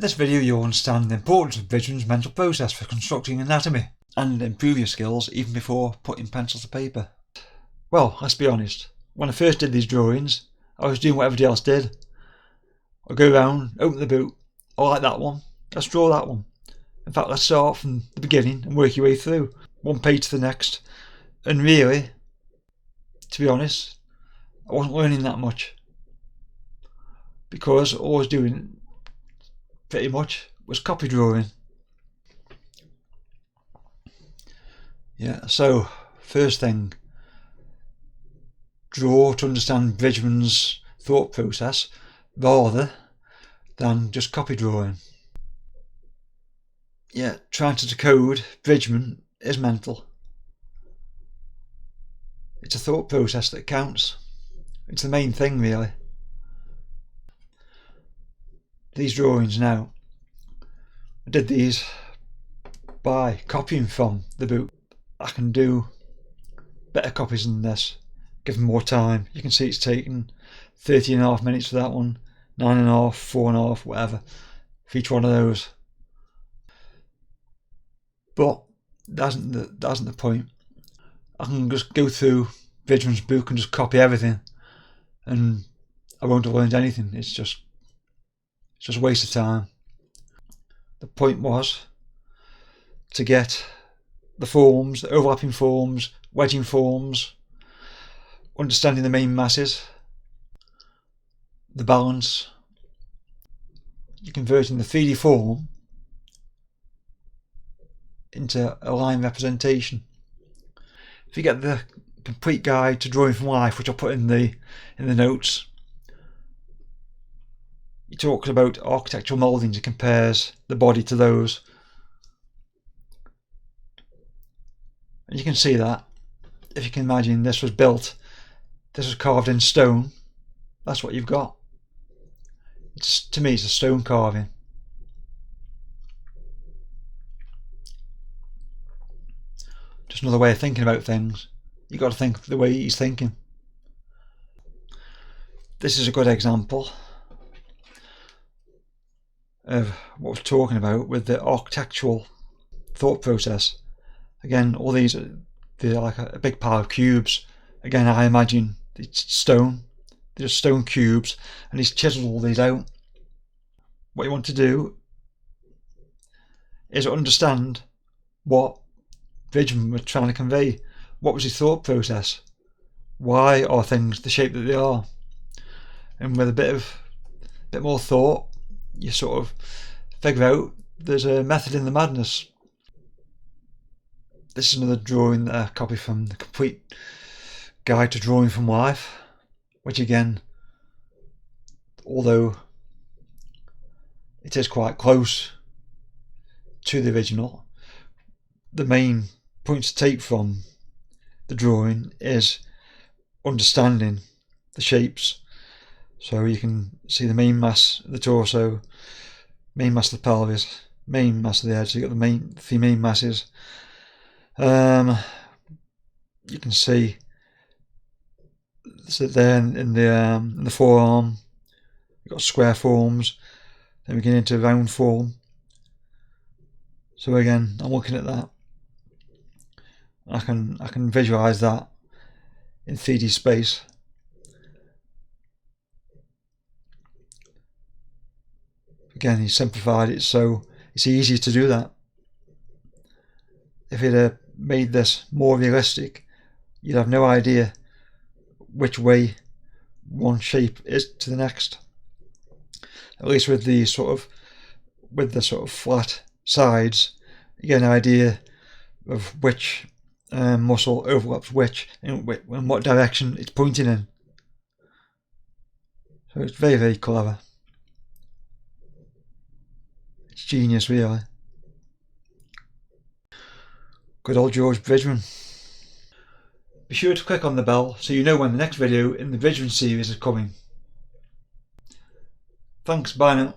In this video you'll understand the importance of Bridgman's mental process for constructing anatomy and improve your skills even before putting pencil to paper. Well, let's be honest, when I first did these drawings I was doing what everybody else did. I'd go around, open the book, I like that one, let's draw that one. In fact, let's start from the beginning and work your way through, one page to the next. And really, to be honest, I wasn't learning that much, because all I was doing pretty much was copy drawing. Yeah, so first thing, draw to understand Bridgman's thought process rather than just copy drawing. Yeah, trying to decode Bridgman is mental. It's a thought process that counts. It's the main thing, really. These drawings now, I did these by copying from the book. I can do better copies than this, give them more time. You can see it's taken 30.5 minutes for that one, 9.5, 4.5, whatever, for each one of those. But that isn't the point. I can just go through Bridgman's book and just copy everything, and I won't have learned anything. It's just a waste of time. The point was to get the forms, the overlapping forms, wedging forms, understanding the main masses, the balance. You're converting the 3D form into a line representation. If you get the complete guide to drawing from life, which I'll put in the notes, he talks about architectural mouldings and compares the body to those. And you can see that, if you can imagine this was built, this was carved in stone, that's what you've got. To me it's a stone carving. Just another way of thinking about things. You've got to think the way he's thinking. This is a good example of what we're talking about with the architectural thought process. Again, all these they're like a big pile of cubes. Again, I imagine it's stone. They're just stone cubes, and he's chiseled all these out. What you want to do is understand what Bridgman was trying to convey. What was his thought process? Why are things the shape that they are? And with a bit more thought, you sort of figure out there's a method in the madness. This is another drawing that I copied from the complete guide to drawing from life, which again, although it is quite close to the original, the main point to take from the drawing is understanding the shapes. So you can see the main mass of the torso, main mass of the pelvis, main mass of the head. So you've got the three main masses. You can see so there in the forearm, you've got square forms. Then we get into round form. So again, I'm looking at that. I can visualize that in 3D space. Again, he simplified it so it's easier to do that. If he'd have made this more realistic, you'd have no idea which way one shape is to the next. At least with the sort of flat sides, you get an idea of which muscle overlaps which and what direction it's pointing in. So it's very, very clever. It's genius, really. Good old George Bridgman. Be sure to click on the bell so you know when the next video in the Bridgman series is coming. Thanks, bye now.